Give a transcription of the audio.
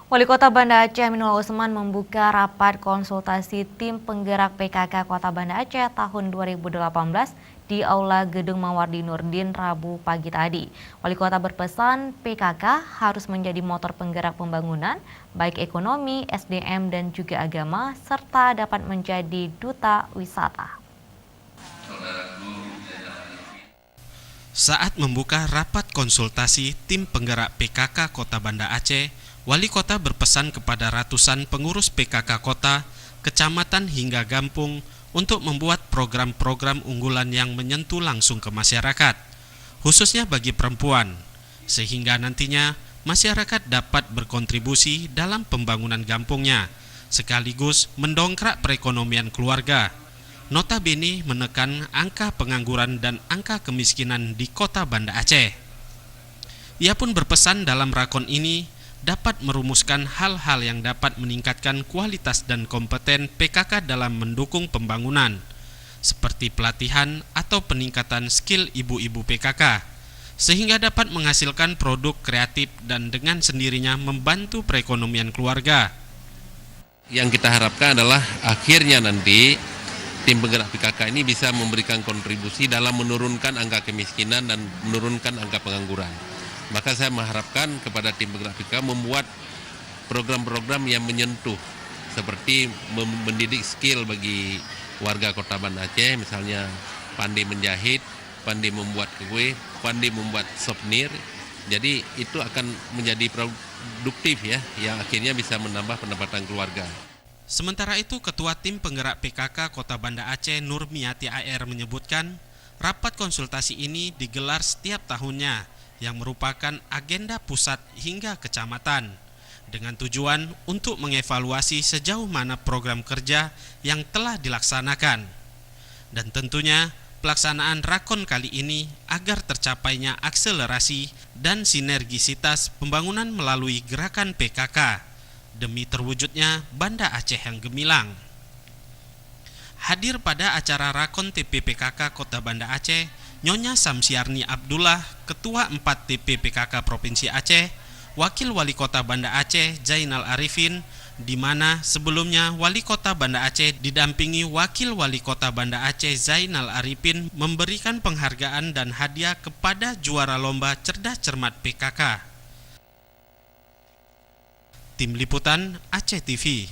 Wali Kota Banda Aceh Aminul Utsman membuka rapat konsultasi tim penggerak PKK Kota Banda Aceh tahun 2018 di Aula Gedung Mawardi Nurdin Rabu pagi tadi. Wali Kota berpesan PKK harus menjadi motor penggerak pembangunan, baik ekonomi, SDM, dan juga agama, serta dapat menjadi duta wisata. Saat membuka rapat konsultasi tim penggerak PKK Kota Banda Aceh, Wali Kota berpesan kepada ratusan pengurus PKK Kota, kecamatan hingga kampung untuk membuat program-program unggulan yang menyentuh langsung ke masyarakat, khususnya bagi perempuan, sehingga nantinya masyarakat dapat berkontribusi dalam pembangunan kampungnya, sekaligus mendongkrak perekonomian keluarga. Notabene menekan angka pengangguran dan angka kemiskinan di Kota Banda Aceh. Ia pun berpesan dalam rakon ini dapat merumuskan hal-hal yang dapat meningkatkan kualitas dan kompeten PKK dalam mendukung pembangunan, seperti pelatihan atau peningkatan skill ibu-ibu PKK, sehingga dapat menghasilkan produk kreatif dan dengan sendirinya membantu perekonomian keluarga. Yang kita harapkan adalah akhirnya nanti tim penggerak PKK ini bisa memberikan kontribusi dalam menurunkan angka kemiskinan dan menurunkan angka pengangguran. Maka saya mengharapkan kepada tim penggerak PKK membuat program-program yang menyentuh, seperti mendidik skill bagi warga Kota Banda Aceh, misalnya pandai menjahit, pandai membuat kue, pandai membuat souvenir. Jadi itu akan menjadi produktif ya, yang akhirnya bisa menambah pendapatan keluarga. Sementara itu, Ketua Tim Penggerak PKK Kota Banda Aceh Nurmiati AR menyebutkan, rapat konsultasi ini digelar setiap tahunnya yang merupakan agenda pusat hingga kecamatan, dengan tujuan untuk mengevaluasi sejauh mana program kerja yang telah dilaksanakan. Dan tentunya, pelaksanaan rakon kali ini agar tercapainya akselerasi dan sinergisitas pembangunan melalui gerakan PKK, demi terwujudnya Banda Aceh yang gemilang. Hadir pada acara Rakon TP PKK Kota Banda Aceh, Nyonya Samsiarni Abdullah, Ketua 4 TP PKK Provinsi Aceh, Wakil Wali Kota Banda Aceh Zainal Arifin, di mana sebelumnya Wali Kota Banda Aceh didampingi Wakil Wali Kota Banda Aceh Zainal Arifin memberikan penghargaan dan hadiah kepada juara lomba cerdas cermat PKK. Tim Liputan Aceh TV.